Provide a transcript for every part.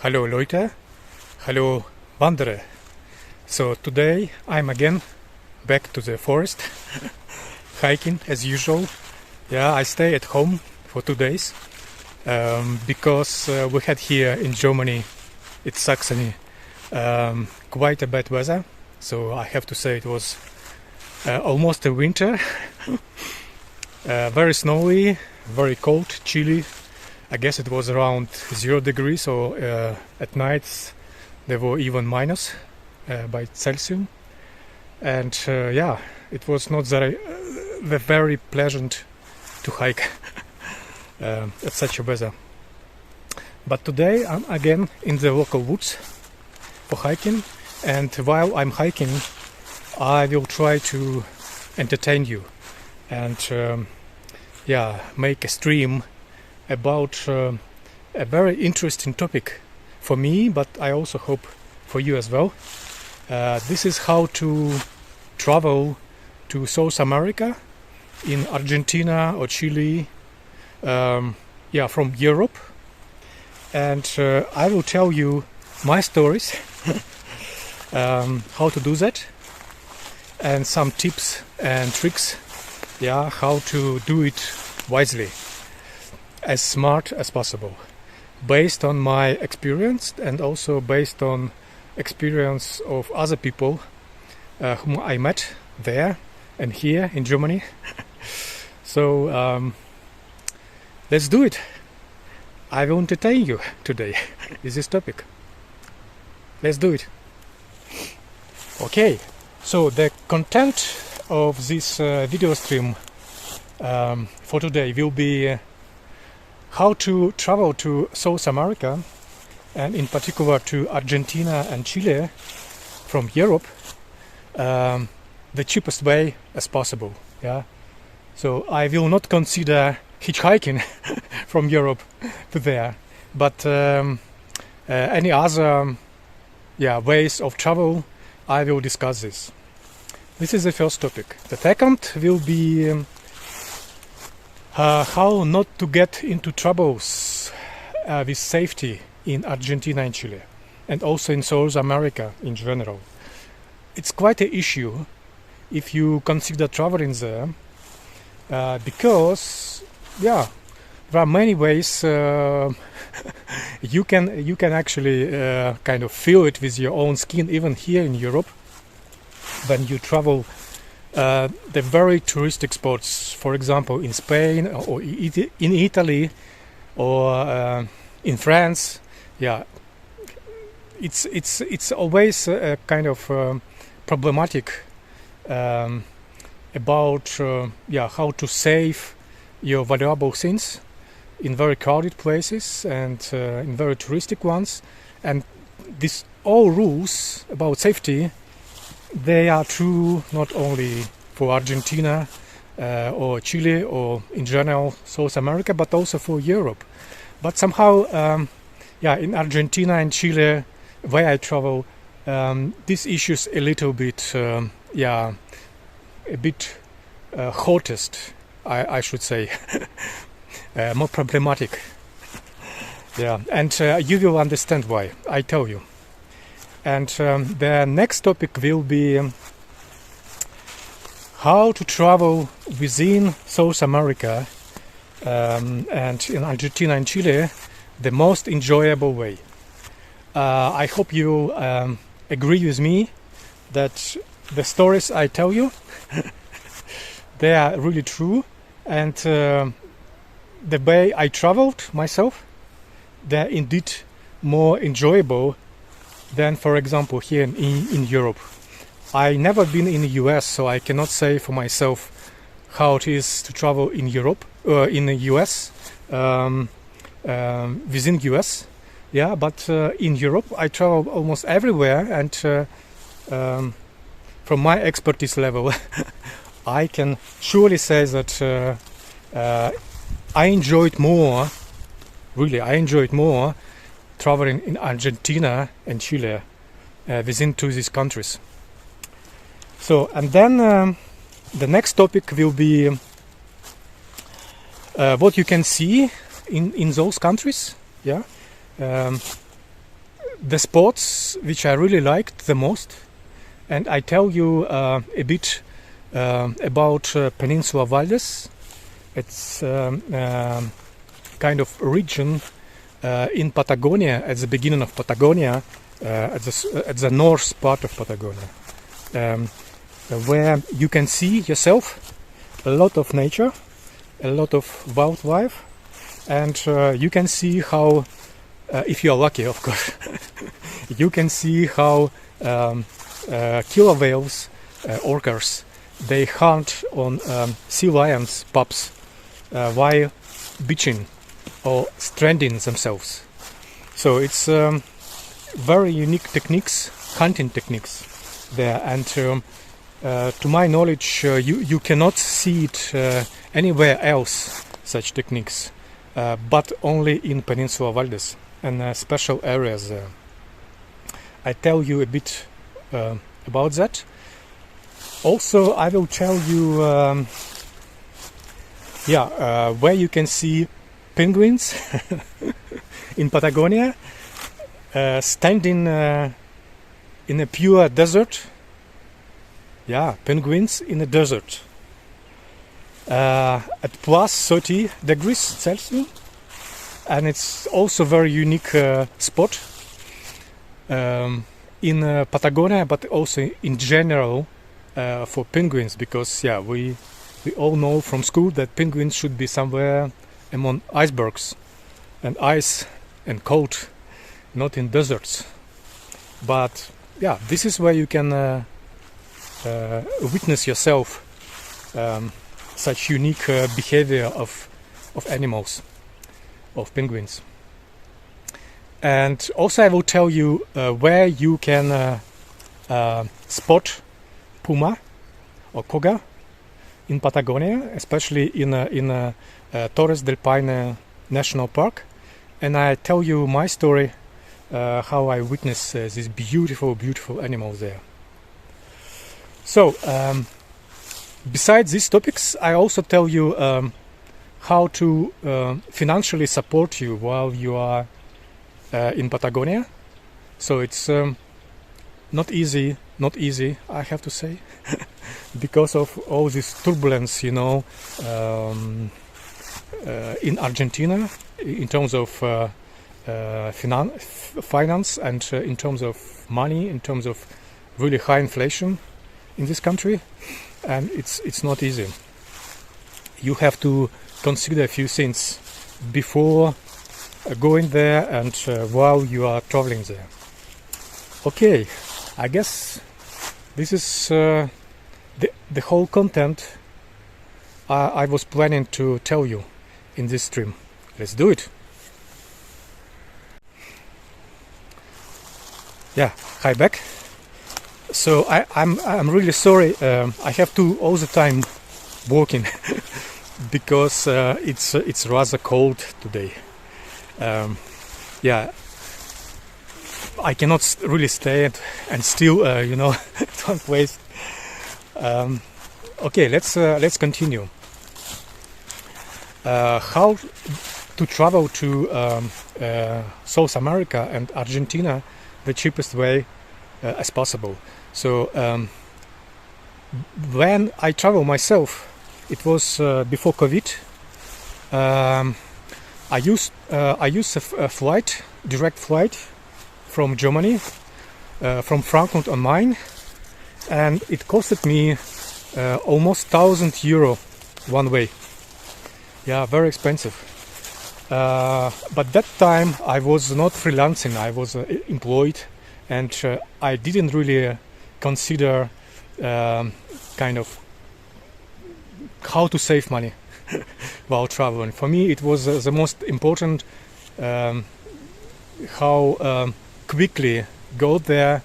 Hallo Leute, hallo Wanderer. So today I'm again back to the forest, hiking as usual. Yeah, I stay at home for 2 days because we had here in Germany, it's Saxony, quite a bad weather. So I have to say it was almost a winter, very snowy, very cold, chilly. I guess it was around 0 degrees, or at nights there were even minus by Celsius. And yeah, it was not very pleasant to hike at such a weather. But today I'm again in the local woods for hiking, and while I'm hiking I will try to entertain you and yeah, make a stream about a very interesting topic for me, but I also hope for you as well. This is how to travel to South America in Argentina or Chile, yeah, from Europe. And I will tell you my stories, how to do that, and some tips and tricks, yeah, how to do it wisely, as smart as possible, based on my experience and also based on experience of other people whom I met there and here in Germany. So let's do it. I will entertain you today with this topic. Let's do it. Okay, so the content of this video stream for today will be how to travel to South America, and in particular to Argentina and Chile from Europe, the cheapest way as possible. Yeah, so I will not consider hitchhiking from Europe to there, but any other ways of travel, I will discuss this. This is the first topic. The second will be how not to get into troubles with safety in Argentina and Chile, and also in South America in general. It's quite an issue if you consider traveling there, because there are many ways you can actually kind of feel it with your own skin, even here in Europe, when you travel the very touristic spots, for example in Spain or in Italy or in France. Yeah, it's always a kind of problematic about how to save your valuable things in very crowded places and in very touristic ones. And these all rules about safety, they are true not only for Argentina or Chile or in general South America, but also for Europe. But somehow, in Argentina and Chile, where I travel, this issue is a little bit, hottest, I should say, more problematic. Yeah, and you will understand why, I tell you. And the next topic will be how to travel within South America and in Argentina and Chile the most enjoyable way. I hope you agree with me that the stories I tell you they are really true, and the way I traveled myself, they're indeed more enjoyable than, for example, here in Europe. I never been in the US, so I cannot say for myself how it is to travel in Europe or in the US, within US. Yeah, but in Europe I travel almost everywhere, and from my expertise level I can surely say that I enjoyed more traveling in Argentina and Chile within these countries. So, and then the next topic will be what you can see in those countries. Yeah, the spots which I really liked the most, and I tell you a bit about Peninsula Valdez. It's kind of region in Patagonia, at the beginning of Patagonia, at the north part of Patagonia, where you can see yourself a lot of nature, a lot of wildlife, and you can see how, if you are lucky, of course, you can see how killer whales, orcas, they hunt on sea lions pups while beaching or stranding themselves. So it's very unique techniques, hunting techniques there, and to my knowledge you cannot see it anywhere else, such techniques, but only in Peninsula Valdez and special areas there. I tell you a bit about that. Also, I will tell you where you can see penguins in Patagonia, standing in a pure desert. Yeah, penguins in a desert at plus 30 degrees Celsius, and it's also very unique spot in Patagonia, but also in general for penguins, because we all know from school that penguins should be somewhere among icebergs and ice and cold, not in deserts. But this is where you can witness yourself such unique behavior of animals, of penguins. And also I will tell you where you can spot puma or cougar in Patagonia, especially in Torres del Paine National Park. And I tell you my story, how I witnessed these beautiful animals there. So besides these topics, I also tell you how to financially support you while you are in Patagonia. So it's not easy, I have to say, because of all this turbulence, in Argentina, in terms of finance and in terms of money, in terms of really high inflation in this country, and it's not easy. You have to consider a few things before going there and while you are traveling there. Okay, I guess this is the whole content I was planning to tell you in this stream. Let's do it. Hi back. So I'm really sorry. I have to all the time walking because it's rather cold today. I cannot really stay and still don't waste. Okay, let's continue. How to travel to South America and Argentina the cheapest way as possible. So when I travel myself, it was before COVID. I used a direct flight from Germany, from Frankfurt on Main, and it costed me almost €1,000 one way. Very expensive. But that time I was not freelancing, I was employed, and I didn't really consider kind of how to save money while traveling. For me it was the most important how quickly go there,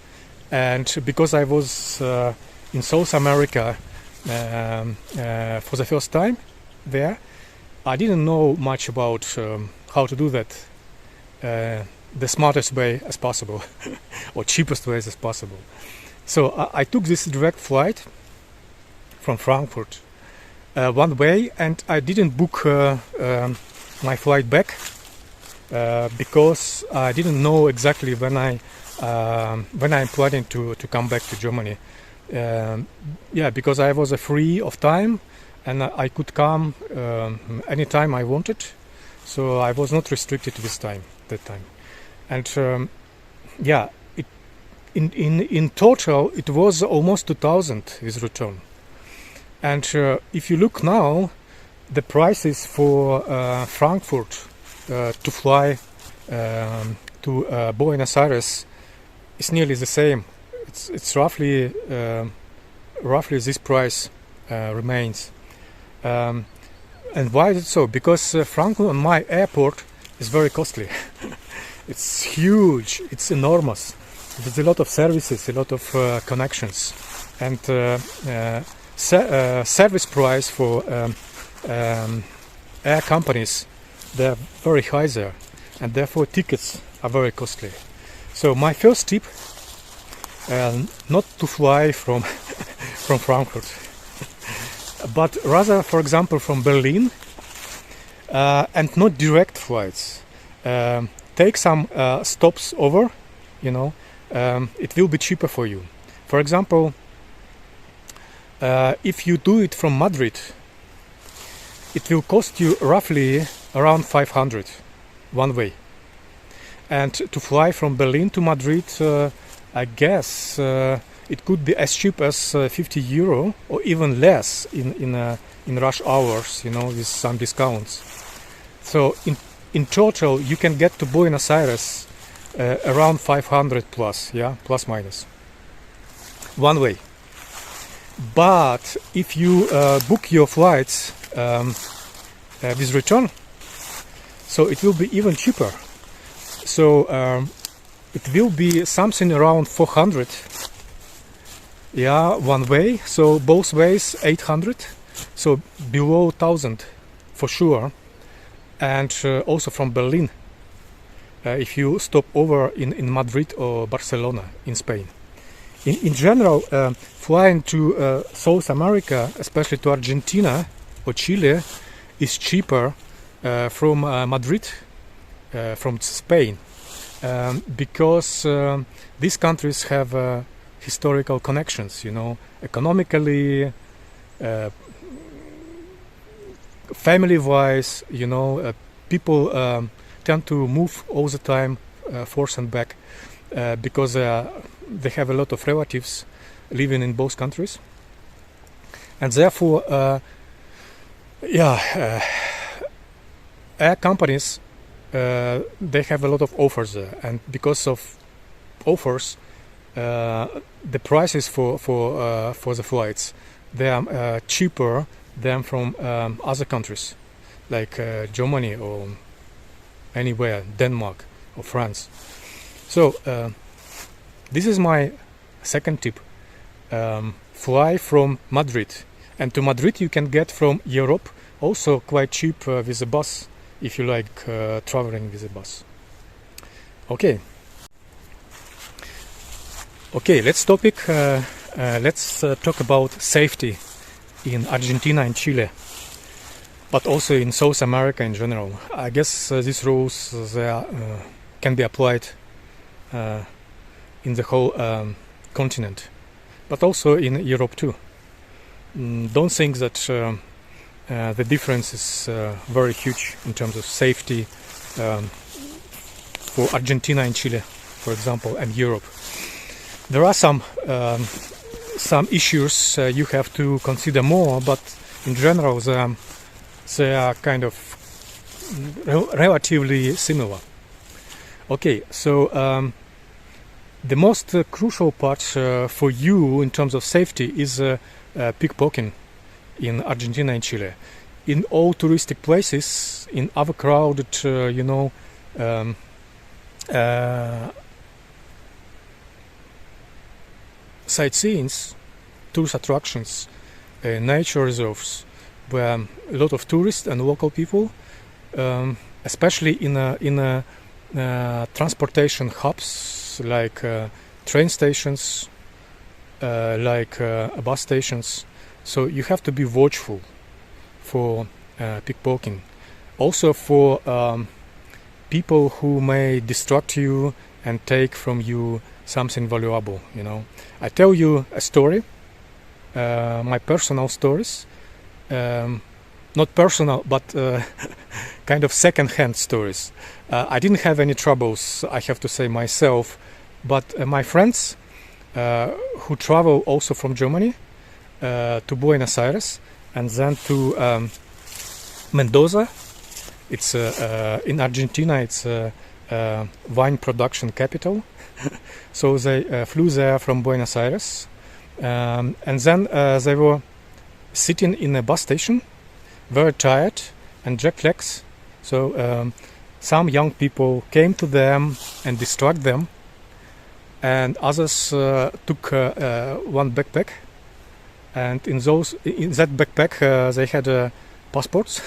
and because I was in South America for the first time there, I didn't know much about how to do that the smartest way as possible or cheapest ways as possible. So I took this direct flight from Frankfurt one way, and I didn't book my flight back because I didn't know exactly when I'm planning to come back to Germany. Because I was free of time, and I could come anytime I wanted, so I was not restricted with time that time. And it in total it was almost 2,000 with return. And if you look now, the prices for Frankfurt to fly to Buenos Aires is nearly the same. It's roughly this price remains. And why is it so? Because Frankfurt on my airport is very costly. It's huge. It's enormous. There's a lot of services, a lot of connections, and service price for air companies, they're very high there, and therefore tickets are very costly. So my first tip, not to fly from from Frankfurt, but rather, for example, from Berlin, and not direct flights. Take some stops over, it will be cheaper for you. For example, if you do it from Madrid, it will cost you roughly around 500 one way. And to fly from Berlin to Madrid, I guess it could be as cheap as 50 euro or even less in rush hours, with some discounts. So in total, you can get to Buenos Aires around 500 plus, plus minus, one way. But if you book your flights with return, so it will be even cheaper. So it will be something around 400, one way. So both ways 800, so below 1,000 for sure. And also from Berlin, if you stop over in Madrid or Barcelona in Spain. In general, flying to South America, especially to Argentina or Chile, is cheaper from Madrid, from Spain, because these countries have historical connections, economically, family-wise, people tend to move all the time, forth and back, because they have a lot of relatives living in both countries, and therefore, air companies, they have a lot of offers there, and because of offers, the prices for the flights, they are cheaper than from other countries like Germany or anywhere, Denmark or France. So this is my second tip. Fly from Madrid, and to Madrid you can get from Europe also quite cheap with a bus, if you like traveling with a bus. Okay, let's talk about safety in Argentina and Chile, but also in South America in general. I guess these rules can be applied in the whole continent, but also in Europe too. Don't think that the difference is very huge in terms of safety for Argentina and Chile, for example, and Europe. There are some issues you have to consider more, but in general they are kind of relatively similar. Okay, so the most crucial part for you in terms of safety is pickpocketing in Argentina and Chile. In all touristic places, in overcrowded, sightseeings, tourist attractions, nature reserves, where a lot of tourists and local people, especially in transportation hubs like train stations, like bus stations. So you have to be watchful for pickpocketing. Also for people who may distract you and take from you something valuable. You know, I tell you a story, my personal stories, not personal, but kind of second-hand stories. I didn't have any troubles, I have to say myself, but my friends who travel also from Germany to Buenos Aires and then to Mendoza. It's in Argentina. It's wine production capital. So they flew there from Buenos Aires, and then they were sitting in a bus station, very tired and jet lags. So some young people came to them and distracted them, and others took one backpack, and in that backpack they had passports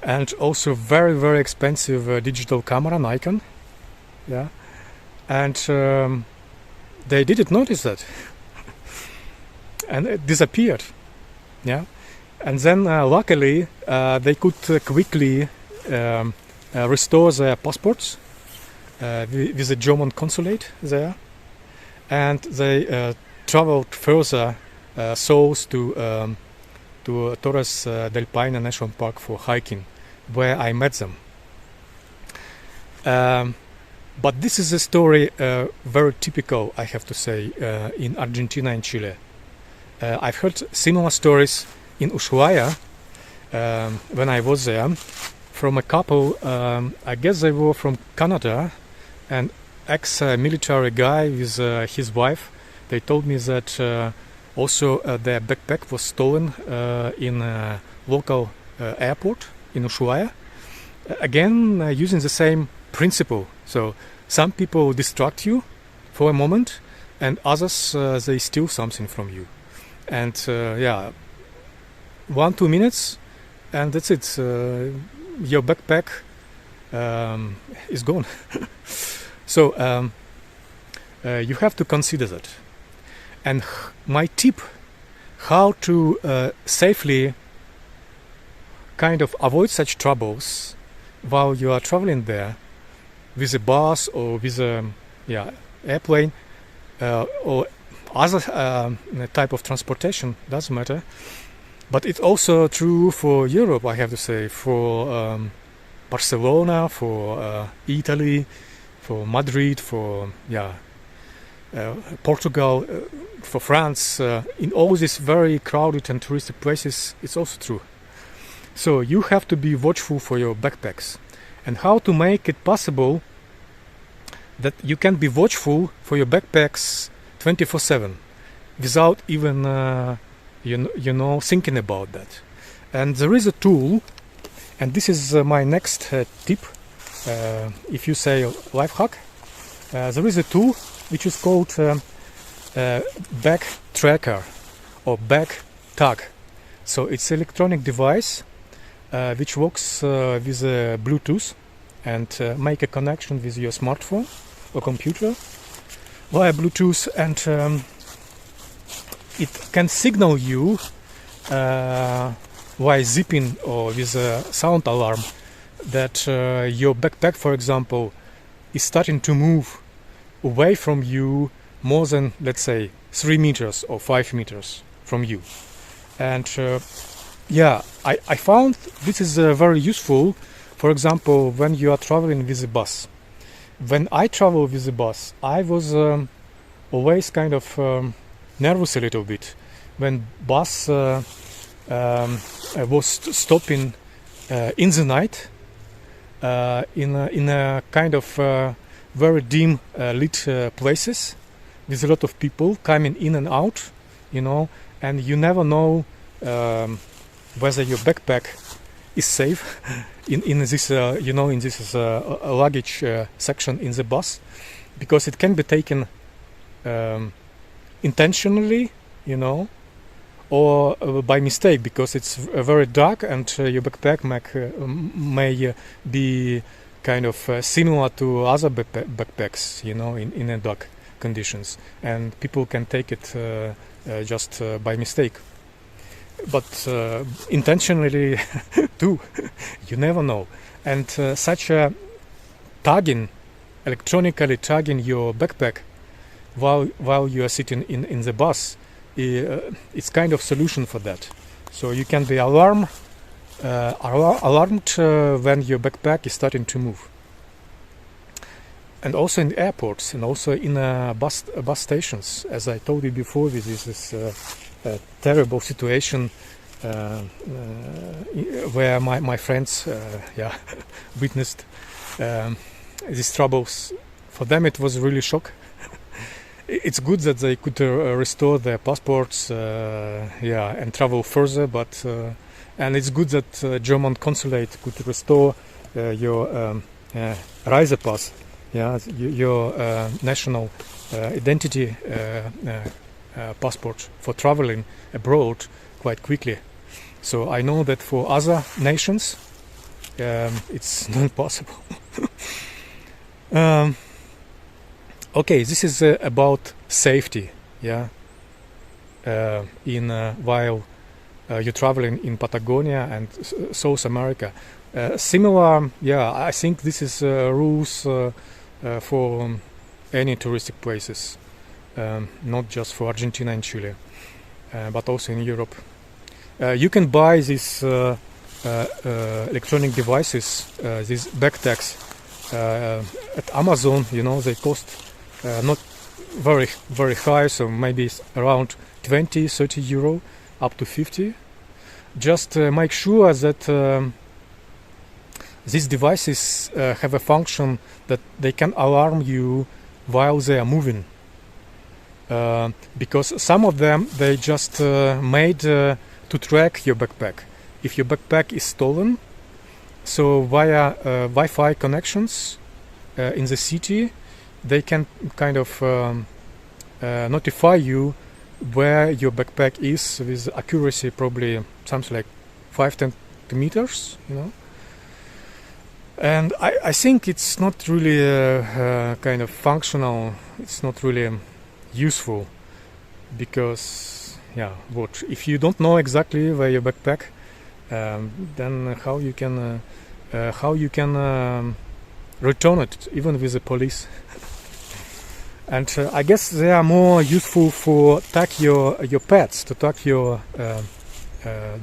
and also very, very expensive digital camera, Nikon. Yeah, and they didn't notice that, and it disappeared. Yeah, and then luckily they could quickly restore their passports with the German consulate there, and they traveled further south to Torres del Paine National Park for hiking, where I met them. But this is a story very typical, I have to say, in Argentina and Chile. I've heard similar stories in Ushuaia when I was there from a couple. I guess they were from Canada, an ex-military guy with his wife. They told me that also their backpack was stolen in a local airport in Ushuaia. Again, using the same principle. So some people distract you for a moment, and others they steal something from you. And yeah, 1-2 minutes, and that's it. Your backpack is gone. So you have to consider that. And my tip, how to safely kind of avoid such troubles while you are traveling there with a bus or with a airplane or other type of transportation, doesn't matter. But it's also true for Europe, I have to say, for Barcelona, for Italy, for Madrid, for Portugal, for France. In all these very crowded and touristic places, it's also true. So you have to be watchful for your backpacks, and how to make it possible that you can be watchful for your backpacks 24/7 without even thinking about that. And there is a tool, and this is my next tip. If you say life hack, there is a tool which is called back tracker or back tag. So it's an electronic device which works with Bluetooth and make a connection with your smartphone or computer via Bluetooth, and it can signal you via zipping or with a sound alarm that your backpack, for example, is starting to move away from you more than, let's say, 3 meters or 5 meters from you. And I found this is very useful, for example, when you are traveling with a bus. When I travel with the bus, I was always kind of nervous a little bit when bus was stopping in the night in a kind of very dim lit places with a lot of people coming in and out, and you never know whether your backpack is safe in this in this luggage section in the bus, because it can be taken intentionally, or by mistake, because it's very dark and your backpack may be kind of similar to other backpacks, in a dark conditions, and people can take it just by mistake. but intentionally too. You never know. And such a electronically tagging your backpack while you are sitting in the bus, it's kind of solution for that. So you can be alarmed when your backpack is starting to move. And also in airports, and also in bus stations, as I told you before, this is this terrible situation where my friends witnessed these troubles. For them it was really shock. It's good that they could restore their passports and travel further, but and it's good that German consulate could restore your Reisepass, your national identity passport for traveling abroad quite quickly. So I know that for other nations it's not possible. Okay, this is about safety, while you're traveling in Patagonia and South America. Similar, I think this is rules for any touristic places, not just for Argentina and Chile, but also in Europe. You can buy these electronic devices, these backpacks, at Amazon. They cost not very high, so maybe around 20-30 euro, up to 50. Just make sure that these devices have a function that they can alarm you while they are moving, because some of them they just made to track your backpack. If your backpack is stolen, so via Wi-Fi connections in the city, they can kind of notify you where your backpack is with accuracy, probably something like 5-10 meters, And I think it's not really kind of functional. It's not really useful, because if you don't know exactly where your backpack, then how you can return it, even with the police. And I guess they are more useful for track your pets, to track your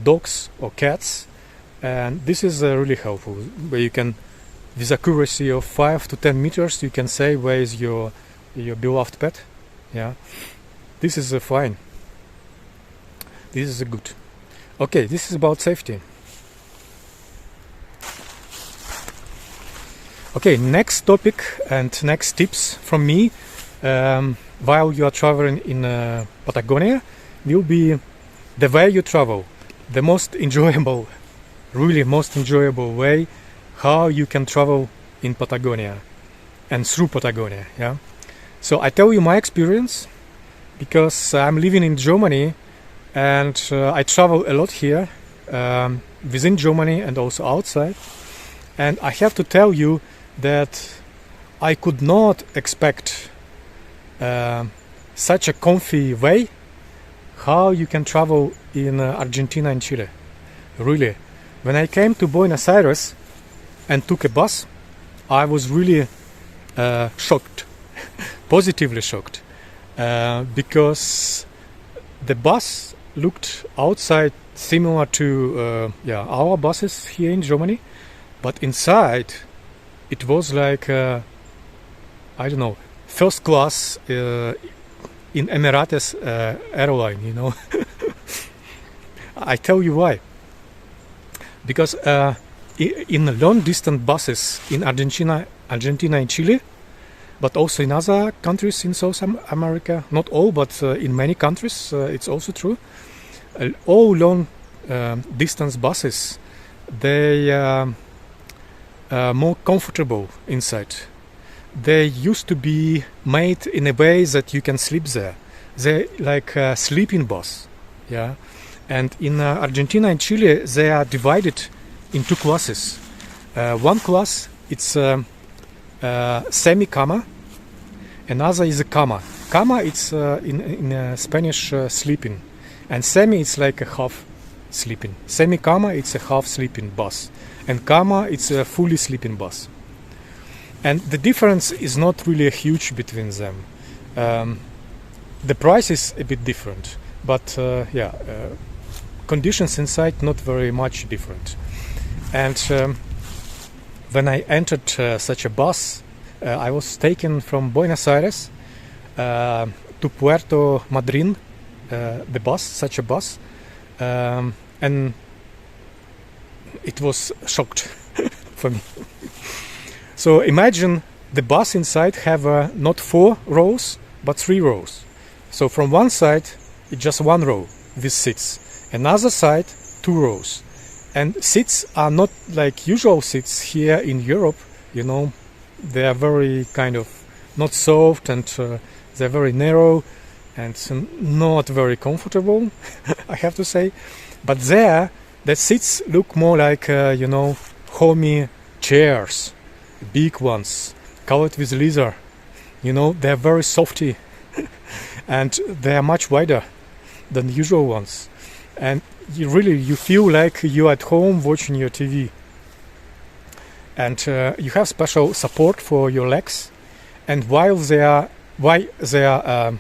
dogs or cats, and this is really helpful, where you can, with accuracy of 5 to 10 meters, you can say where is your beloved pet. This is fine. This is good. Okay, this is about safety. Okay, next topic and next tips from me while you are traveling in Patagonia will be the way you travel, the most enjoyable, really most enjoyable way how you can travel in Patagonia and through Patagonia. So I tell you my experience, because I'm living in Germany and I travel a lot here, within Germany and also outside, and I have to tell you that I could not expect such a comfy way how you can travel in Argentina and Chile. Really, when I came to Buenos Aires and took a bus, I was really shocked, positively shocked, because the bus looked outside similar to our buses here in Germany, but inside it was like first class in Emirates airline. I tell you why. Because in long distance buses in Argentina and Chile, but also in other countries in South America, not all, but in many countries it's also true, all long distance buses, they are more comfortable inside. They used to be made in a way that you can sleep there. They're like a sleeping bus, And in Argentina and Chile, they are divided in two classes. One class, it's semi-cama. Another is a cama. Cama, it's in Spanish sleeping, and semi, it's like a half sleeping. Semi-cama, it's a half sleeping bus, and cama, it's a fully sleeping bus. And the difference is not really huge between them. The price is a bit different, but conditions inside not very much different. And when I entered such a bus, I was taken from Buenos Aires to Puerto Madryn, such a bus, and it was shocked for me. So imagine the bus inside have not 4 rows, but 3 rows. So from one side, it's just 1 row with seats. Another side, 2 rows. And seats are not like usual seats here in Europe, you know. They are very kind of not soft, and they're very narrow and not very comfortable, I have to say. But there, the seats look more like, homey chairs, big ones, covered with leather. You know, they're very softy and they are much wider than the usual ones. And you feel like you're at home watching your TV. And you have special support for your legs. And why they are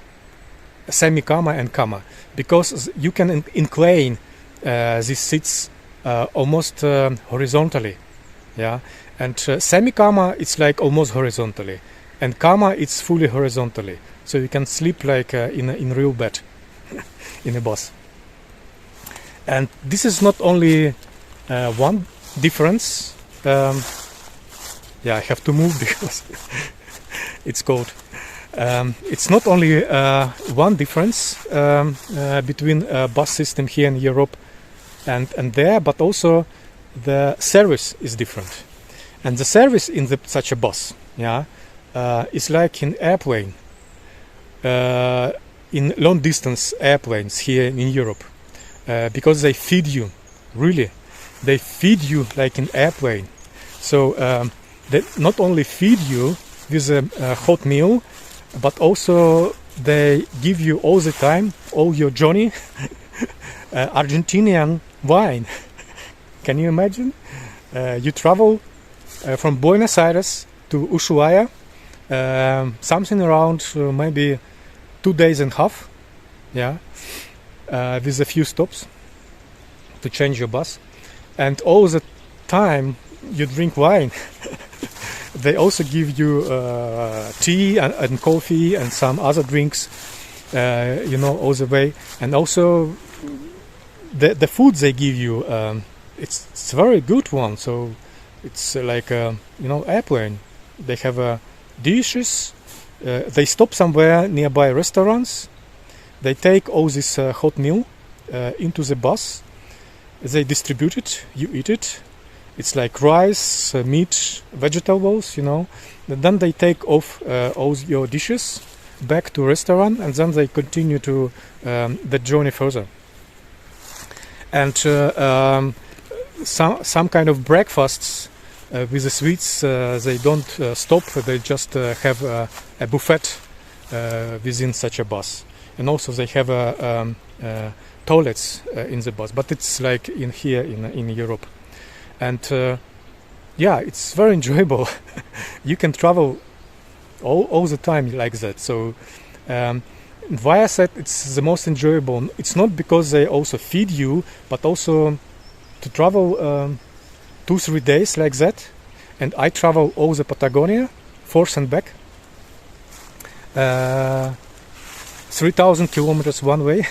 semi-cama and cama? Because you can incline these seats almost horizontally. Yeah. And semi-cama, it's like almost horizontally. And cama, it's fully horizontally. So you can sleep like in real bed in a bus. And this is not only one difference. I have to move because it's cold. It's not only one difference between bus system here in Europe and there, but also the service is different. And the service in such a bus, is like in airplane, in long distance airplanes here in Europe, because they feed you, really, they feed you like in airplane. So they not only feed you with a hot meal, but also they give you all the time, all your journey, Argentinian wine. Can you imagine? You travel from Buenos Aires to Ushuaia, something around maybe 2 days and a half, with a few stops to change your bus, and all the time you drink wine. They also give you tea and coffee and some other drinks, all the way. And also the food they give you, it's a very good one. So it's like airplane. They have dishes. They stop somewhere nearby restaurants. They take all this hot meal into the bus. They distribute it. You eat it. It's like rice, meat, vegetables, And then they take off all your dishes back to restaurant, and then they continue to the journey further. And some kind of breakfasts with the sweets, they don't stop. They just have a buffet within such a bus, and also they have toilets in the bus. But it's like in Europe. And it's very enjoyable. You can travel all the time like that. So why I said it's the most enjoyable, it's not because they also feed you, but also to travel 2-3 days like that. And I travel all the Patagonia, forth and back, 3,000 kilometers one way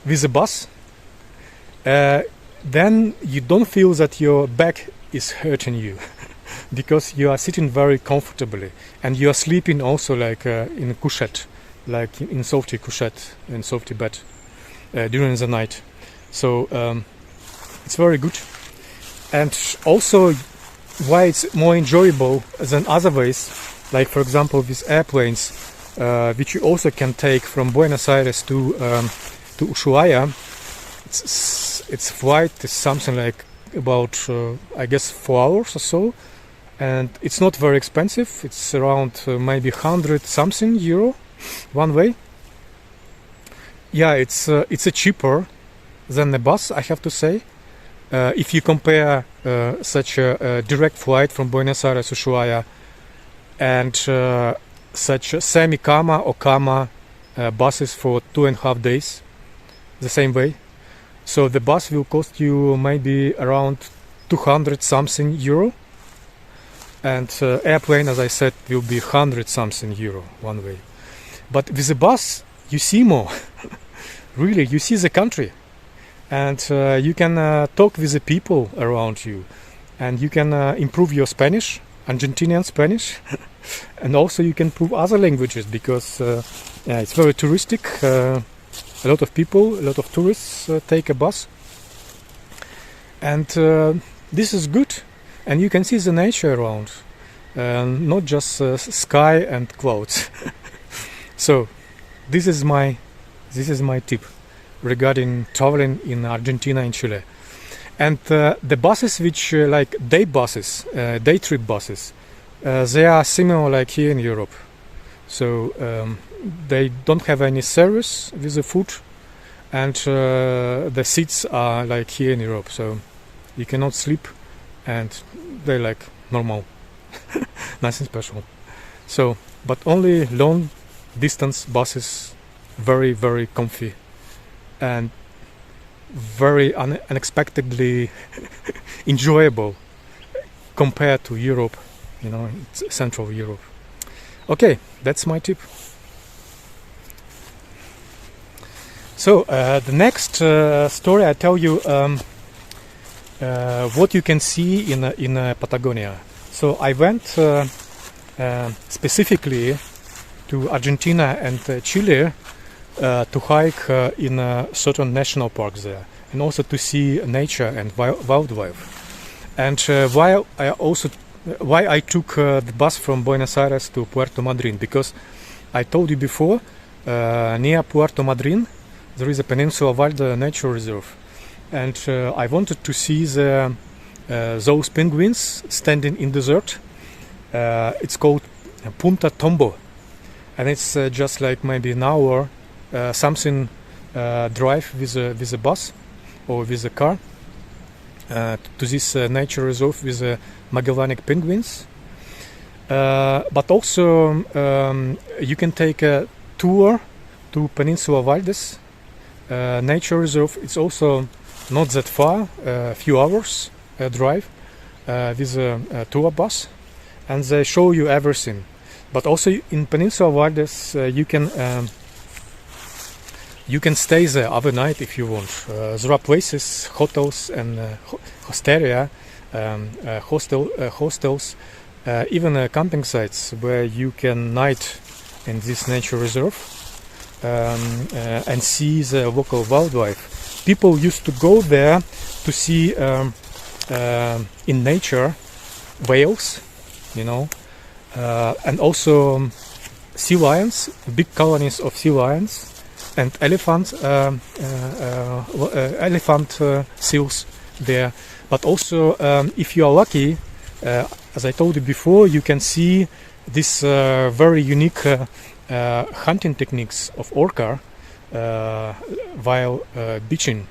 with a bus. Then you don't feel that your back is hurting you because you are sitting very comfortably, and you are sleeping also like in a couchette, like in softy couchette, in softy bed during the night. So it's very good. And also why it's more enjoyable than other ways, like for example with airplanes, which you also can take from Buenos Aires to Ushuaia. Its flight is something like about I guess 4 hours or so, and it's not very expensive. It's around maybe 100 something euro one way. Yeah, it's a cheaper than the bus, I have to say. If you compare such a direct flight from Buenos Aires to Ushuaia and such semi-Kama or Kama buses for 2.5 days, the same way. So the bus will cost you maybe around 200 something euro, and airplane, as I said, will be 100 something euro one way. But with the bus, you see more. Really, you see the country, and you can talk with the people around you, and you can improve your Spanish, Argentinian Spanish, and also you can improve other languages because it's very touristic. A lot of people, a lot of tourists take a bus, and this is good, and you can see the nature around, not just sky and clouds. So this is my tip regarding traveling in Argentina and Chile. And the buses which like day buses, day trip buses, they are similar like here in Europe. So they don't have any service with the food, and the seats are like here in Europe, so you cannot sleep, and they're like normal. Nothing special. So, but only long distance buses, very, very comfy and very unexpectedly enjoyable compared to Europe, you know, it's Central Europe. Okay, that's my tip. So the next story I tell you what you can see in Patagonia. So I went specifically to Argentina and Chile to hike in certain national parks there, and also to see nature and wildlife. And why I took the bus from Buenos Aires to Puerto Madryn, because I told you before, near Puerto Madryn there is a Peninsula Valde nature reserve, and I wanted to see those penguins standing in desert. It's called Punta Tombo, and it's just like maybe an hour something drive with a bus or with a car to this nature reserve with Magellanic penguins. But also you can take a tour to Peninsula Valdes nature reserve. It's also not that far, a few hours drive with a tour bus, and they show you everything. But also in Peninsula Valdes you can stay there overnight if you want. There are places, hotels and hosteria, hostels, even camping sites where you can night in this nature reserve and see the local wildlife. People used to go there to see in nature whales, you know, and also sea lions, big colonies of sea lions, and elephant seals there. But also, if you are lucky, as I told you before, you can see this very unique hunting techniques of orca while beaching.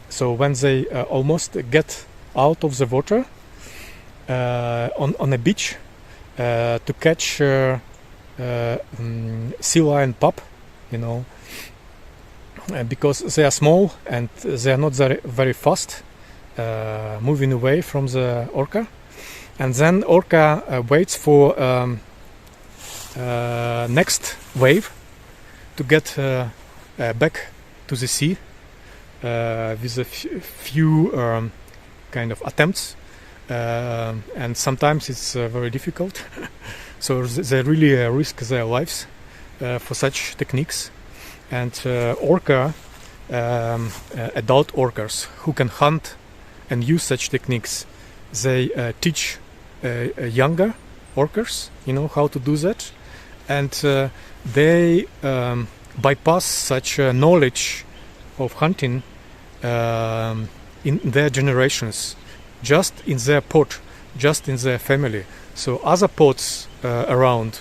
So when they almost get out of the water on a beach to catch sea lion pup, you know, because they are small and they are not very fast moving away from the orca, and then orca waits for next wave to get back to the sea with a few kind of attempts, and sometimes it's very difficult. So they really risk their lives for such techniques. And orca, adult orcas who can hunt and use such techniques, they teach younger orcas, you know, how to do that, and they bypass such knowledge of hunting in their generations, just in their pod, just in their family. So other pods around,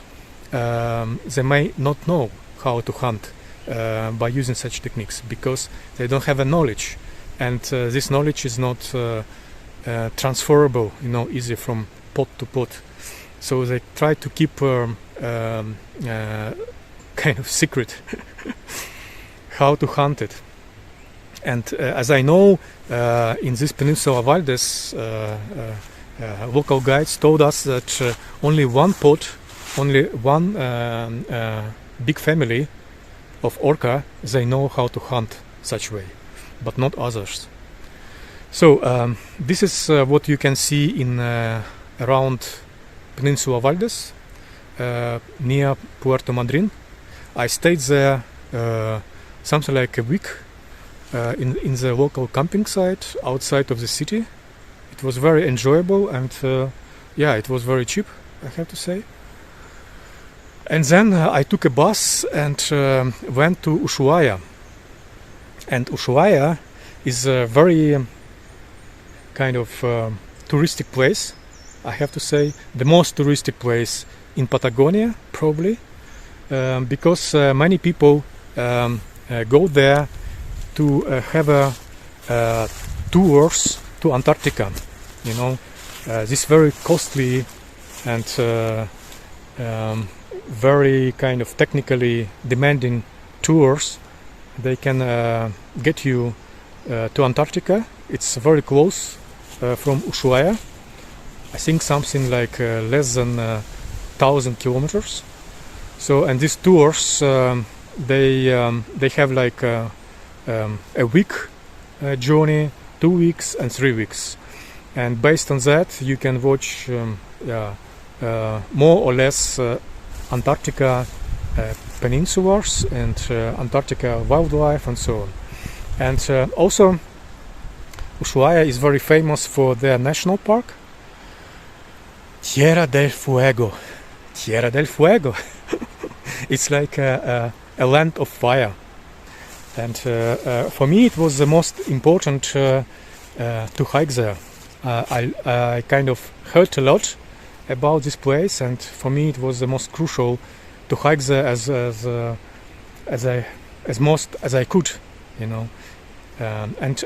they may not know how to hunt by using such techniques, because they don't have a knowledge, and this knowledge is not transferable, easy from pot to pot. So they try to keep kind of secret how to hunt it. And as I know, in this Peninsula Valdez, local guides told us that only one big family of orca, they know how to hunt such way, but not others. So this is what you can see in around Peninsula Valdez, near Puerto Madryn. I stayed there something like a week in the local camping site outside of the city. It was very enjoyable, and it was very cheap, I have to say. And then I took a bus and went to Ushuaia. And Ushuaia is a very kind of touristic place, I have to say, the most touristic place in Patagonia, probably, because many people go there to have tours to Antarctica. This very costly and very kind of technically demanding tours. They can get you to Antarctica. It's very close from Ushuaia. I think something like less than 1,000 kilometers. So, and these tours, they have like a week journey, 2 weeks and 3 weeks. And based on that, you can watch more or less Antarctica peninsulas and Antarctica wildlife and so on. And also Ushuaia is very famous for their national park, Tierra del Fuego. Tierra del Fuego. It's like a land of fire. And for me it was the most important to hike there. I kind of heard a lot about this place, and for me it was the most crucial to hike there as most as I could, and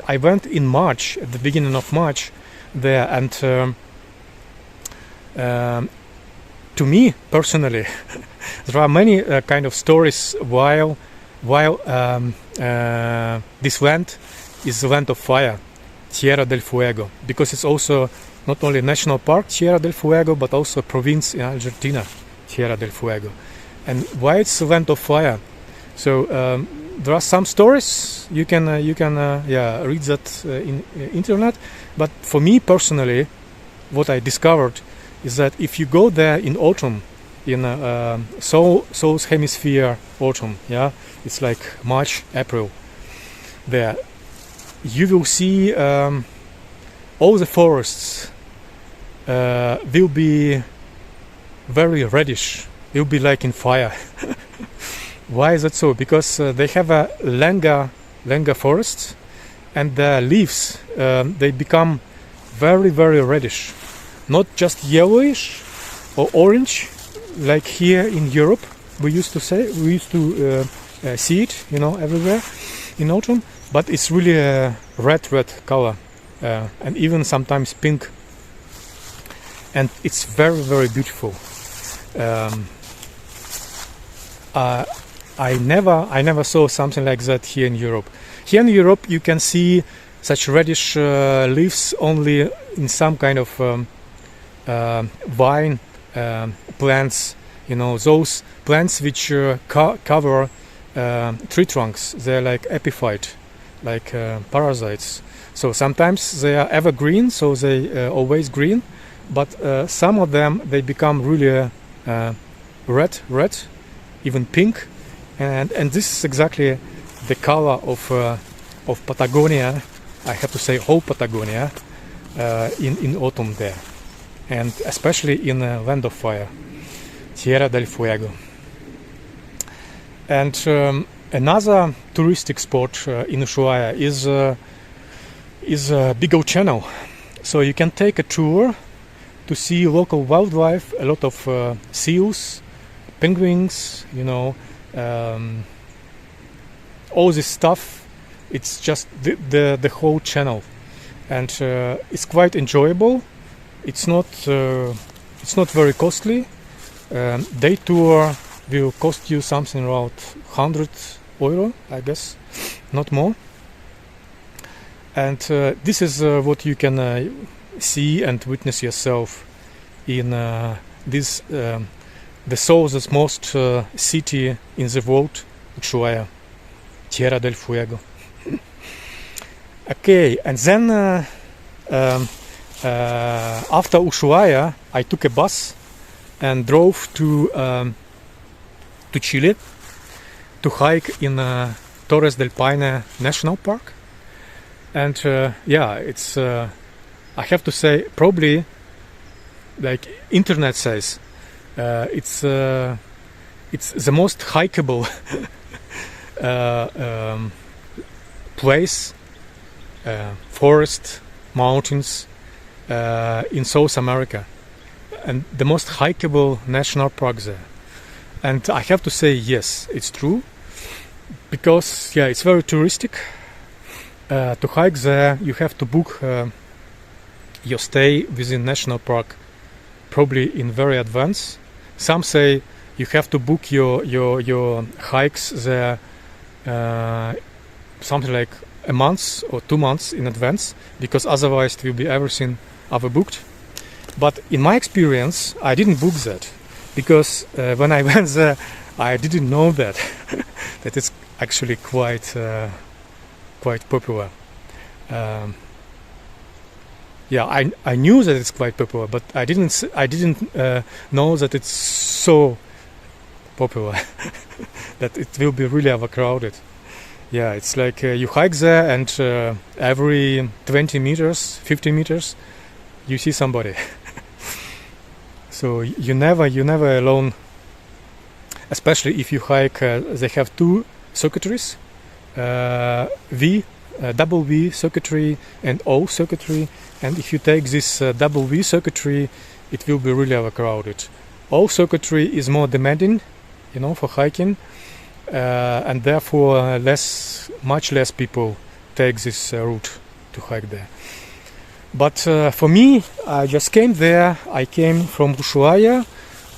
I went in March, at the beginning of March there, and to me personally there are many kind of stories while this land is the land of fire, Tierra del Fuego, because it's also not only national park Tierra del Fuego, but also a province in Argentina, Tierra del Fuego. And why it's the land of fire? So there are some stories you can read that in internet, but for me personally, what I discovered is that if you go there in autumn, in South Hemisphere autumn, it's like March, April, there you will see all the forests will be very reddish. Will be like in fire. Why is that so? Because they have a lenga forests, and the leaves they become very, very reddish, not just yellowish or orange like here in Europe. We used to see it, everywhere in autumn, but it's really a red color, and even sometimes pink, and it's very, very beautiful. I never saw something like that here in Europe. Here in Europe you can see such reddish leaves only in some kind of vine plants, those plants which cover tree trunks. They're like epiphyte, like parasites. So sometimes they are evergreen, so they always green, but some of them they become really red, even pink, and this is exactly the color of Patagonia. I have to say whole Patagonia in autumn there, and especially in Land of Fire, Tierra del Fuego. And another touristic spot in Ushuaia is Big O Channel. So you can take a tour to see local wildlife, a lot of seals, penguins, all this stuff, it's just the whole channel, and it's quite enjoyable. It's not very costly. Day tour will cost you something around €100, I guess, not more. And this is what you can see and witness yourself in this the southernmost city in the world, Ushuaia, Tierra del Fuego. Okay, and then after Ushuaia, I took a bus and drove to Chile to hike in Torres del Paine National Park. And yeah, it's I have to say, probably, like internet says, it's the most hikeable place, forest, mountains in South America, and the most hikeable national park there. And I have to say, yes, it's true, because yeah, it's very touristic. To hike there, you have to book your stay within national park probably in very advance. Some say you have to book your hikes there something like a month or 2 months in advance, because otherwise it will be everything overbooked. But in my experience, I didn't book that, because when I went there, I didn't know that that it's actually quite popular. Yeah, I knew that it's quite popular, but I didn't know that it's so popular that it will be really overcrowded. Yeah, it's like you hike there, and every 20 meters, 50 meters, you see somebody. So you never alone. Especially if you hike, they have two circuitaries, double V circuitry and O circuitry. And if you take this double V circuitry, it will be really overcrowded. O circuitry is more demanding, for hiking, and therefore much less people take this route to hike there. But for me, I just came there. I came from Ushuaia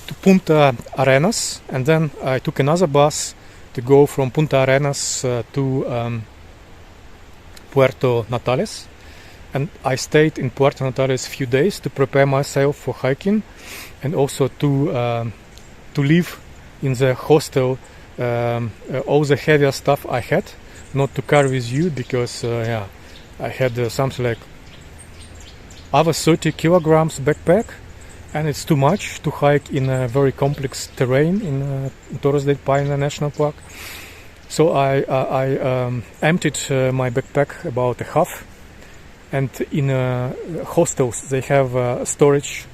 to Punta Arenas, and then I took another bus to go from Punta Arenas to Puerto Natales. And I stayed in Puerto Natales a few days to prepare myself for hiking, and also to live in the hostel all the heavier stuff I had, not to carry with you, because I had something like over 30 kilograms backpack, and it's too much to hike in a very complex terrain in Torres del Paine National Park. So I emptied my backpack about a half. And in hostels they have a storage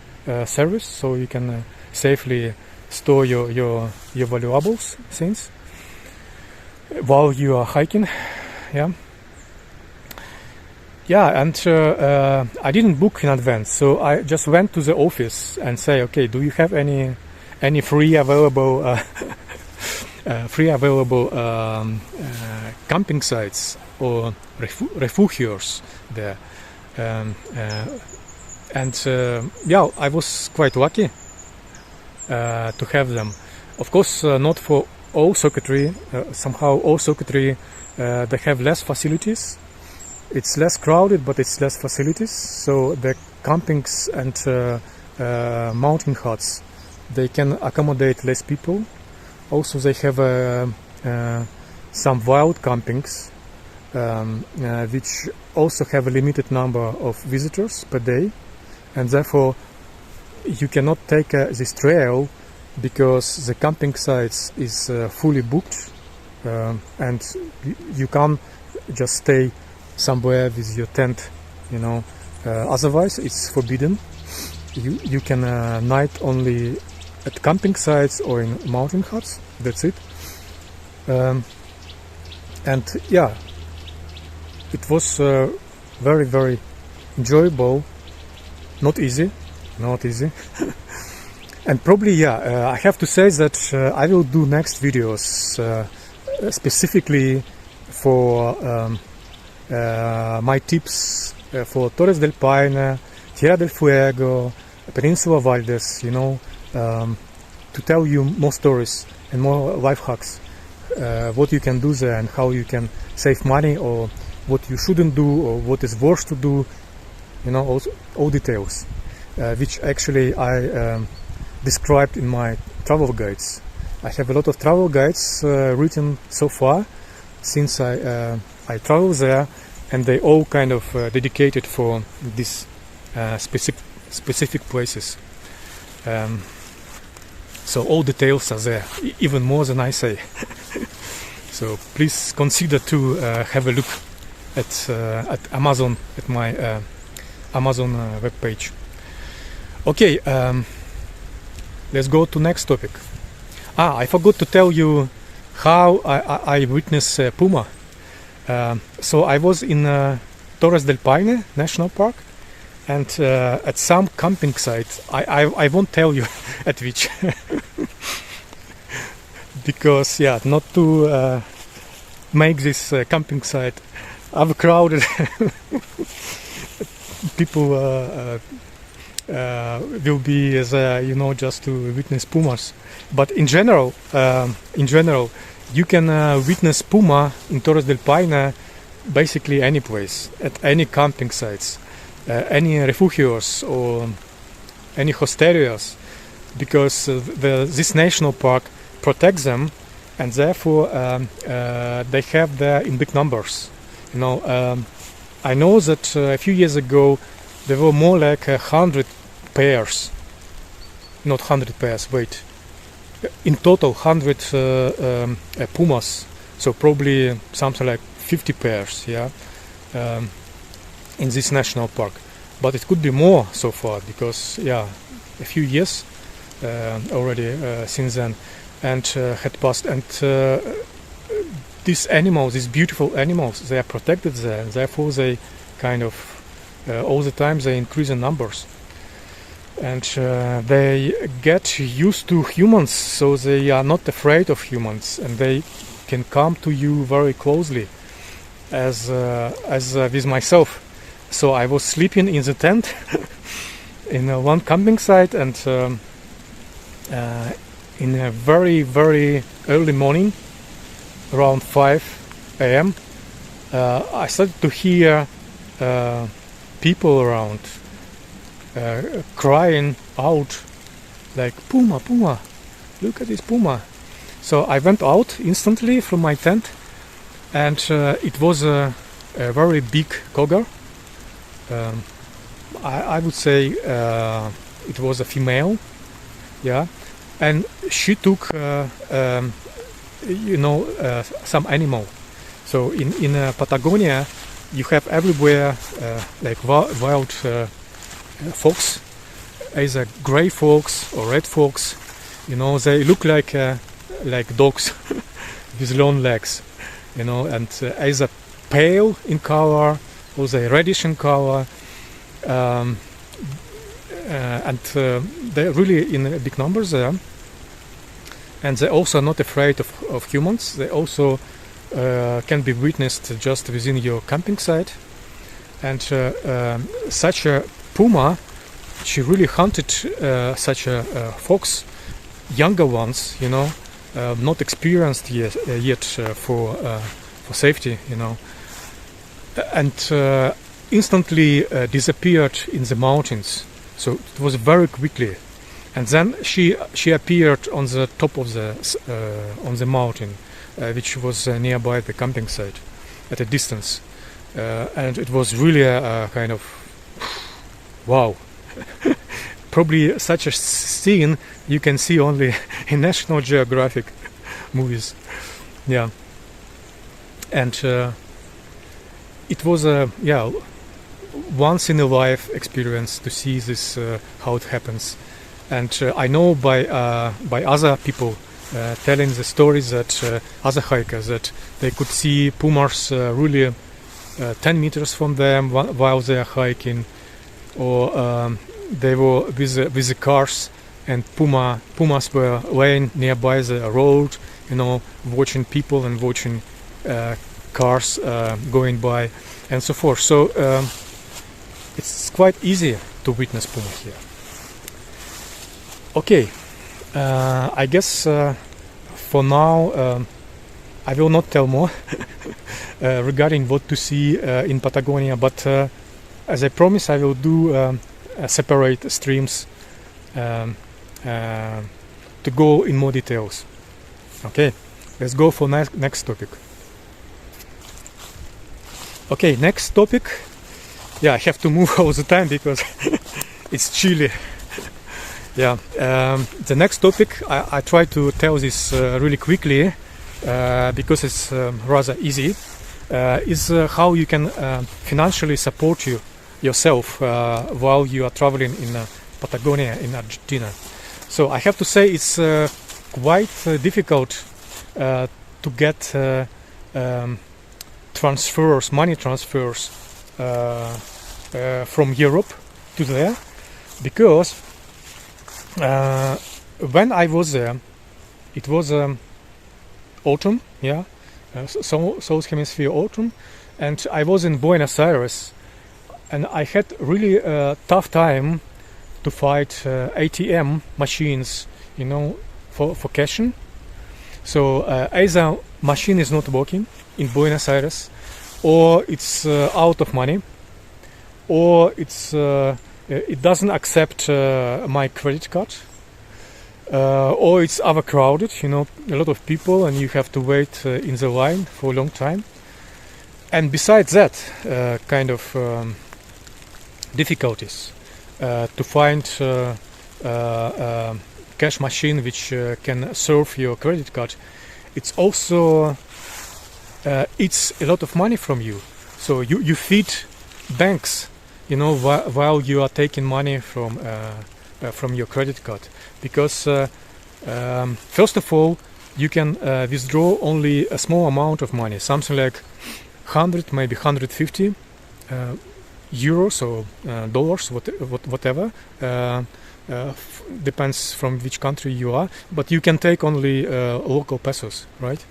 service, so you can safely store your valuables, things, while you are hiking. And I didn't book in advance, so I just went to the office and say, okay, do you have any free available camping sites or refugios there? I was quite lucky to have them. Of course, not for all circuitry. Somehow all circuitry they have less facilities. It's less crowded, but it's less facilities. So the campings and mountain huts, they can accommodate less people. Also, they have some wild campings, which also have a limited number of visitors per day, and therefore you cannot take this trail, because the camping sites is fully booked, and you can't just stay somewhere with your tent, otherwise it's forbidden. You can night only at camping sites or in mountain huts, that's it. It was very, very enjoyable. Not easy. And probably, I have to say that I will do next videos specifically for my tips for Torres del Paine, Tierra del Fuego, Peninsula Valdes, to tell you more stories and more life hacks, what you can do there and how you can save money, or what you shouldn't do, or what is worse to do, all details, which actually I described in my travel guides. I have a lot of travel guides written so far since I travel there, and they all kind of dedicated for these specific places. So all details are there, even more than I say. So please consider to have a look at Amazon, at my Amazon webpage. Okay, let's go to next topic. I forgot to tell you how I witnessed puma. So I was in Torres del Paine National Park, and at some camping site, I won't tell you at which, because not to make this camping site overcrowded. People will be there, just to witness pumas. But in general, you can witness puma in Torres del Paine basically any place, at any camping sites, any refugios or any hosteliers, because this national park protects them, and therefore they have there in big numbers. I know that a few years ago there were more like 100 pairs, not 100 pairs, wait, in total 100 pumas, so probably something like 50 pairs, in this national park. But it could be more so far, because a few years already since then, and had passed, and these animals, these beautiful animals, they are protected there, and therefore they kind of all the time they increase in numbers, and they get used to humans, so they are not afraid of humans, and they can come to you very closely, as with myself. So I was sleeping in the tent in one camping site, and in a very, very early morning, around 5 a.m., I started to hear people around crying out like, "Puma, puma, look at this puma." So I went out instantly from my tent, and it was a very big cougar. I would say it was a female, and she took some animal. So in Patagonia you have everywhere like wild fox, either gray fox or red fox. They look like dogs with long legs, and either pale in color or they reddish in color, and they're really in big numbers there. And they also are not afraid of humans. They also can be witnessed just within your camping site. And such a puma, she really hunted such a fox, younger ones, not experienced yet for safety, and instantly disappeared in the mountains. So it was very quickly. And then she appeared on the top of on the mountain, which was nearby the camping site, at a distance, and it was really a kind of wow. Probably such a scene you can see only in National Geographic movies, and it was a once in a life experience to see this, how it happens. And I know by other people telling the stories that other hikers, that they could see pumas really 10 meters from them while they are hiking, or they were with the cars, and pumas were laying nearby the road, watching people and watching cars going by and so forth. So it's quite easy to witness puma here. Okay, I guess for now I will not tell more regarding what to see in Patagonia, but as I promised, I will do separate streams to go in more details. Okay, let's go for next topic. Okay, next topic. Yeah, I have to move all the time because it's chilly. Yeah, the next topic, I try to tell this really quickly because it's rather easy, is how you can financially support yourself while you are traveling in Patagonia in Argentina. So I have to say it's quite difficult to get money transfers from Europe to there, because when I was there, it was autumn, yeah, South Hemisphere autumn, and I was in Buenos Aires, and I had really a tough time to find ATM machines, you know, for cashing. So either machine is not working in Buenos Aires, or it's out of money, or it doesn't accept my credit card, or it's overcrowded, you know, a lot of people, and you have to wait in the line for a long time. And besides that, kind of difficulties to find cash machine which can serve your credit card. It's also it's a lot of money from you, so you feed banks, you know, while you are taking money from your credit card, because first of all, you can withdraw only a small amount of money, something like 100, maybe 150 euros or dollars, whatever, depends from which country you are, but you can take only local pesos, right?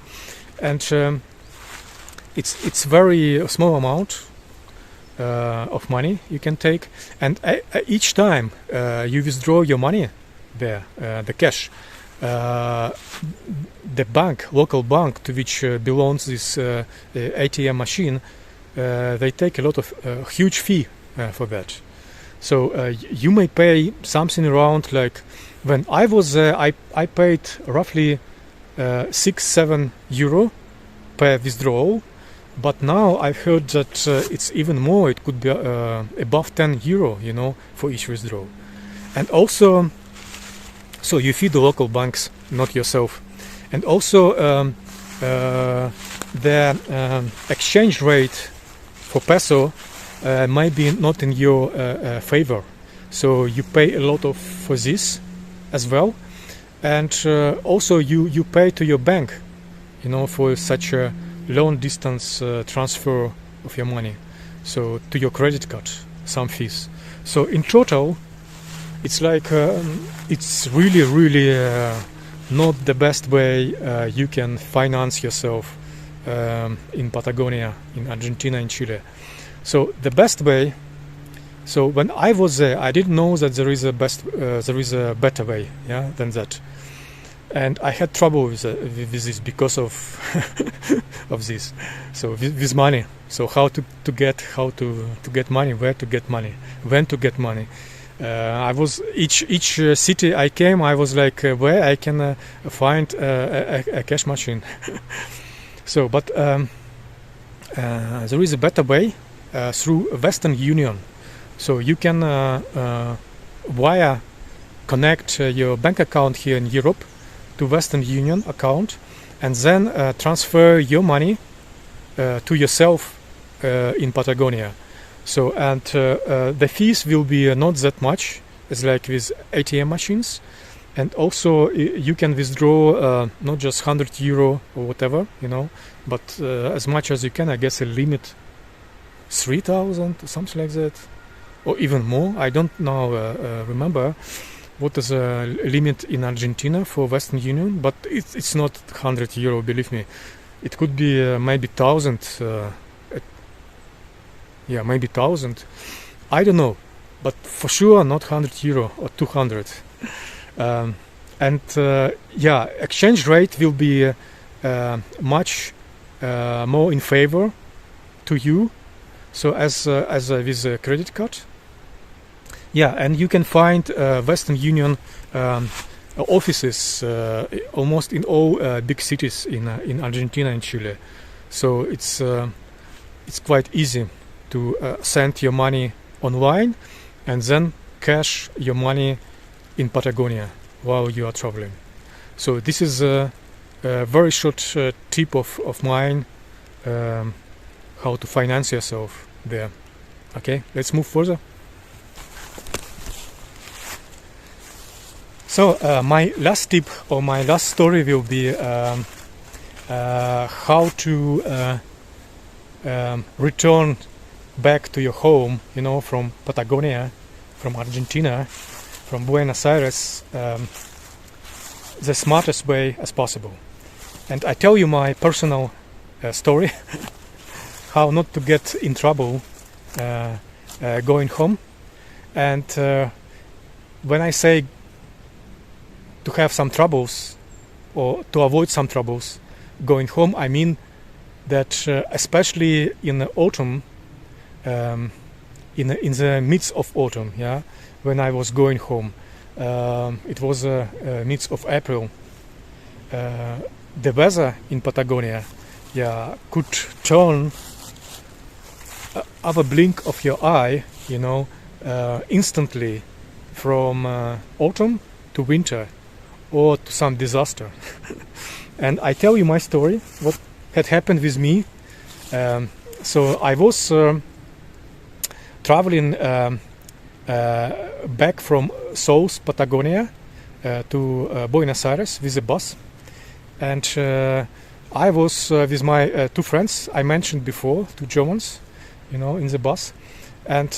And it's very small amount of money you can take, and each time you withdraw your money there, the cash, the bank, local bank to which belongs this ATM machine, they take a lot of huge fee for that. So you may pay something around, like when I was there, I paid roughly 6-7 euro per withdrawal, but now I've heard that it's even more. It could be above 10 euro, you know, for each withdrawal. And also, so you feed the local banks, not yourself. And also the exchange rate for peso might be not in your favor, so you pay a lot for this as well. And also you pay to your bank, you know, for such a long distance transfer of your money, so to your credit card, some fees. So in total, it's like it's really not the best way you can finance yourself in Patagonia, in Argentina and Chile. So the best way, so when I was there, I didn't know that there is a better way, yeah, than that. And I had trouble with this because of of this. So with money. So how to get money, where to get money, when to get money. I was each city I came, I was like, where I can find a cash machine. So, but there is a better way through Western Union. So you can connect your bank account here in Europe to Western Union account, and then transfer your money to yourself in Patagonia. So, and the fees will be not that much as like with ATM machines, and also you can withdraw not just 100 euro or whatever, you know, but as much as you can. I guess a limit 3,000 or something like that, or even more. I don't now remember what is a limit in Argentina for Western Union, but it's not 100 euro, believe me. it could be maybe 1,000, maybe 1,000. I don't know, but for sure not €100 or 200. Exchange rate will be much more in favor to you. So as with a credit card. Yeah, and you can find Western Union offices almost in all big cities in Argentina and Chile. So it's quite easy to send your money online and then cash your money in Patagonia while you are traveling. So this is a very short tip of mine, how to finance yourself there. Okay, let's move further. So my last tip or my last story will be how to return back to your home, from Patagonia, from Argentina, from Buenos Aires, the smartest way as possible. And I tell you my personal story, how not to get in trouble going home. And when I say to have some troubles or to avoid some troubles going home, I mean that especially in the autumn, in the midst of autumn, when I was going home, it was midst of April. The weather in Patagonia, could turn of a blink of your eye, instantly from autumn to winter or to some disaster. And I tell you my story, what had happened with me. So I was traveling back from South Patagonia to Buenos Aires with a bus. And I was with my two friends I mentioned before, two Germans, in the bus. And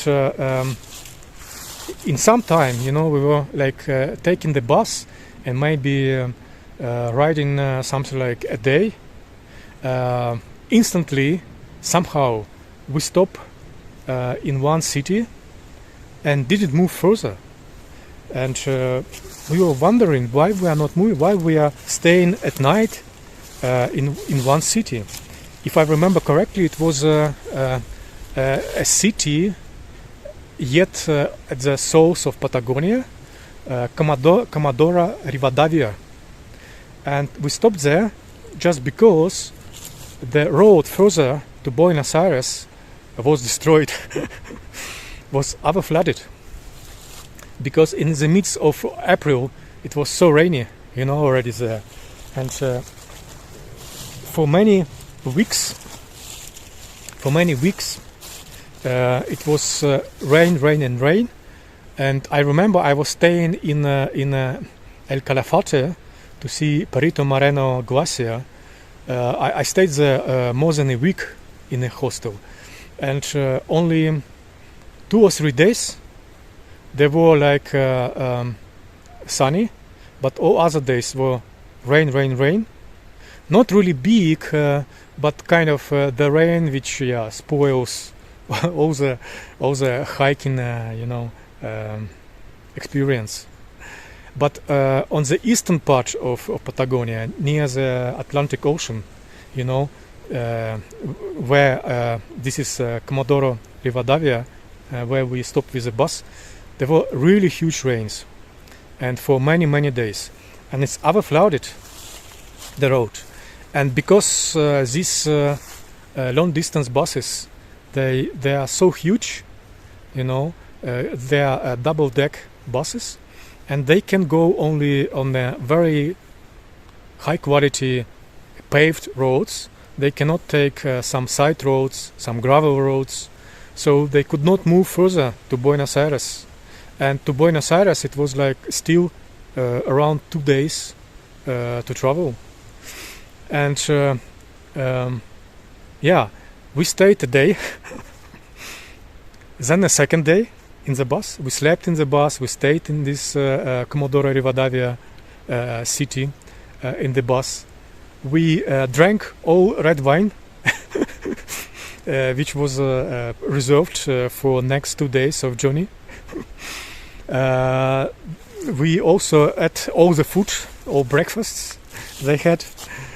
in some time, we were like taking the bus and maybe riding something like a day. Instantly, somehow, we stopped in one city and didn't move further. And we were wondering why we are not moving, why we are staying at night in one city. If I remember correctly, it was a city yet at the south of Patagonia, Comodoro Rivadavia. And we stopped there just because the road further to Buenos Aires was destroyed, was overflooded. Because in the midst of April, it was so rainy, already there. And for many weeks, it was rain. And I remember I was staying in El Calafate to see Perito Moreno Glacier. I stayed there more than a week in a hostel. And only 2 or 3 days they were like sunny, but all other days were rain. Not really big, but kind of the rain which spoils all the hiking, experience. But on the eastern part of Patagonia, near the Atlantic Ocean, where this is Comodoro Rivadavia, where we stopped with the bus, there were really huge rains, and for many days, and it's overflooded the road. And because these long distance buses, they are so huge, they are double deck buses, and they can go only on the very high quality paved roads. They cannot take some side roads, some gravel roads, so they could not move further to Buenos Aires. And to Buenos Aires it was like still around 2 days to travel. And we stayed a day. Then a second day in the bus, we slept in the bus, we stayed in this Comodoro Rivadavia city in the bus. we drank all red wine, which was reserved for next 2 days of journey. We also ate all the food, all breakfasts they had.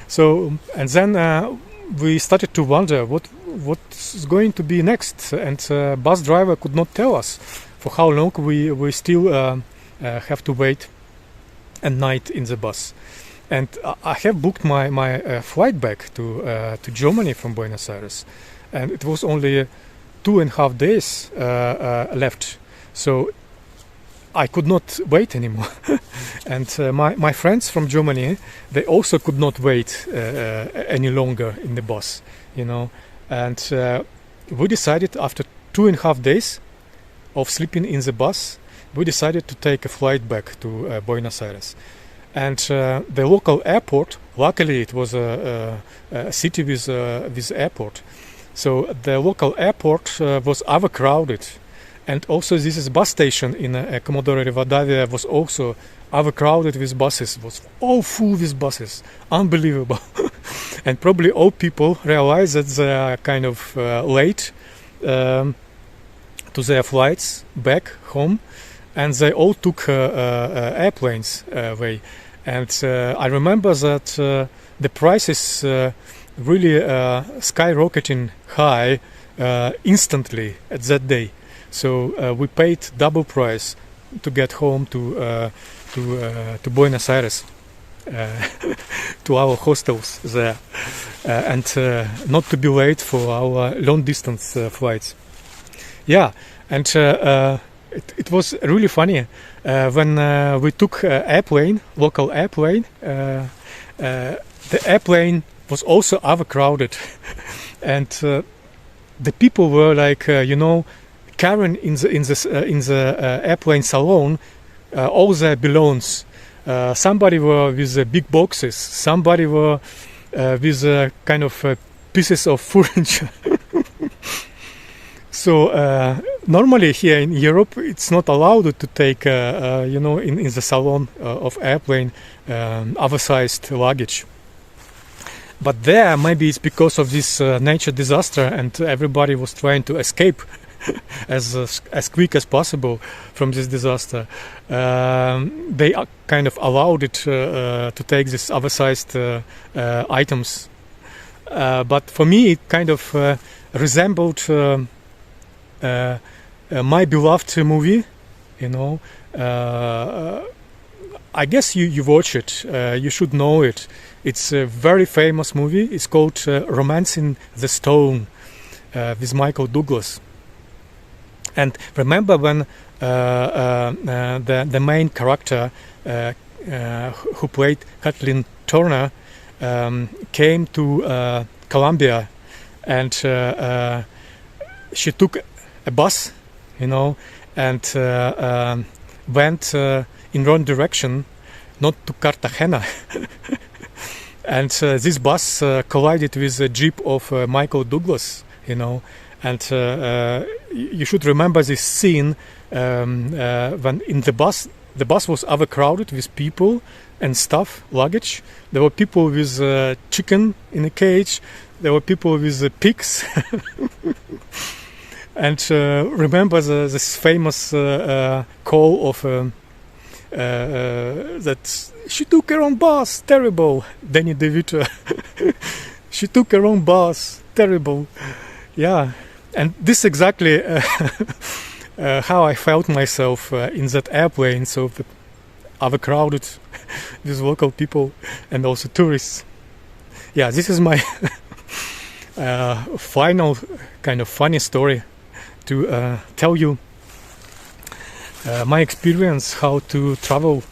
So, and then we started to wonder what's going to be next, and bus driver could not tell us for how long we still have to wait at night in the bus. And I have booked my flight back to Germany from Buenos Aires, and it was only 2.5 days left, so I could not wait anymore. And my friends from Germany, they also could not wait any longer in the bus, you know. And we decided, after 2.5 days of sleeping in the bus, we decided to take a flight back to Buenos Aires. And the local airport, luckily it was a city with airport, so the local airport was overcrowded. And also this is bus station in Comodoro Rivadavia was also overcrowded with buses. It was all full with buses. Unbelievable. And probably all people realize that they are kind of late to their flights back home, and they all took airplanes away. And I remember that the prices really skyrocketing high instantly at that day. So we paid double price to get home to Buenos Aires, to our hostels there, and not to be late for our long distance flights. Yeah, and it was really funny when we took local airplane. The airplane was also overcrowded, and the people were like, carrying in the airplane salon all their belongings. Somebody were with big boxes. Somebody were with kind of pieces of furniture. So normally here in Europe, it's not allowed to take, in the salon of airplane, oversized luggage. But there, maybe it's because of this nature disaster, and everybody was trying to escape as quick as possible from this disaster. They are kind of allowed it to take these oversized items. But for me, it kind of resembled my beloved movie. I guess you watch it. You should know it. It's a very famous movie. It's called Romancing the Stone with Michael Douglas. And remember when the main character who played Kathleen Turner came to Colombia, and she took a bus, and went in wrong direction, not to Cartagena. And this bus collided with a jeep of Michael Douglas, And you should remember this scene when in the bus was overcrowded with people and stuff, luggage. There were people with chicken in a cage. There were people with pigs. And remember this famous call of that she took her own bus, terrible. Danny DeVito. She took her own bus, terrible. Yeah. And this is exactly how I felt myself in that airplane, so overcrowded with local people and also tourists. Yeah, this is my final kind of funny story to tell you my experience how to travel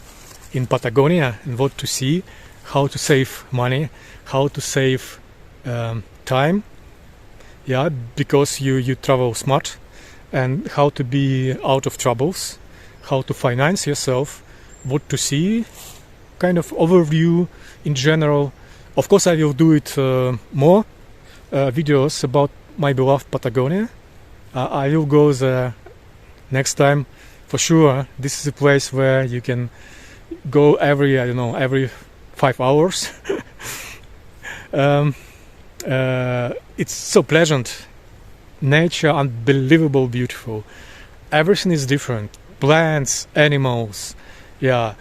in Patagonia and what to see, how to save money, how to save time. Yeah, because you travel smart, and how to be out of troubles, how to finance yourself, what to see, kind of overview in general. Of course, I will do it more videos about my beloved Patagonia. I will go there next time for sure. This is a place where you can go every 5 hours. um, it's so pleasant. Nature unbelievable beautiful. Everything is different. Plants, animals. Yeah.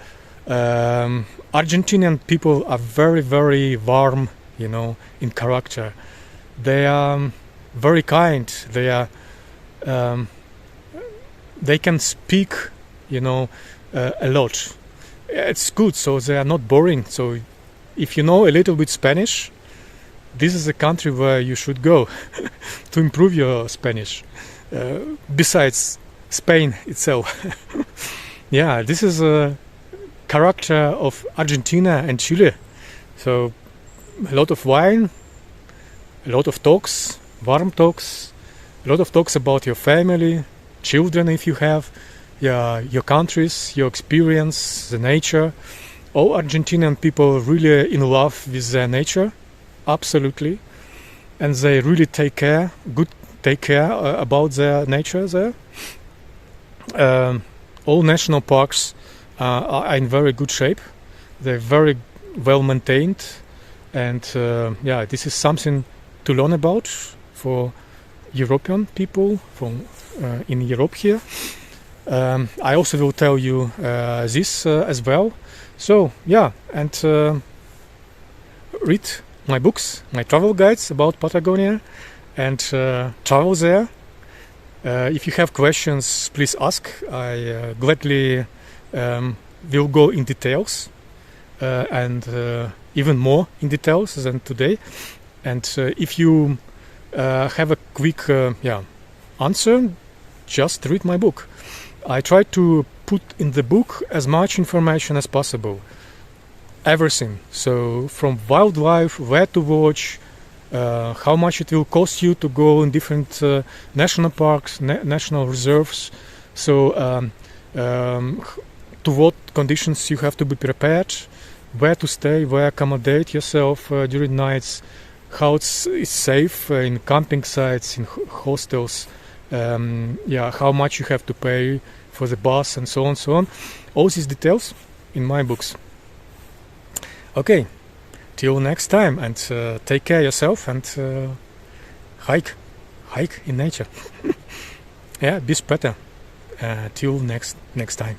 Argentinian people are very, very warm, in character. They are very kind. They can speak, a lot. It's good, so they are not boring. So if you know a little bit Spanish, this is a country where you should go to improve your Spanish. Besides Spain itself. Yeah, this is a character of Argentina and Chile. So a lot of wine, a lot of talks, warm talks, a lot of talks about your family, children if you have, your countries, your experience, the nature. All Argentinian people really in love with their nature, absolutely, and they really take care about their nature there. All national parks are in very good shape. They're very well maintained, and this is something to learn about for European people from in Europe here. I also will tell you this as well. So and read my books, my travel guides about Patagonia, and travel there. If you have questions, please ask. I gladly will go in details and even more in details than today. And if you have a quick answer, just read my book. I try to put in the book as much information as possible. Everything. So from wildlife, where to watch, how much it will cost you to go in different national parks, national reserves. So to what conditions you have to be prepared, where to stay, where accommodate yourself during nights, how it's safe in camping sites, in hostels, how much you have to pay for the bus and so on, so on. All these details in my books. Okay, till next time, and take care yourself, and hike in nature. Yeah, be better. Till next time.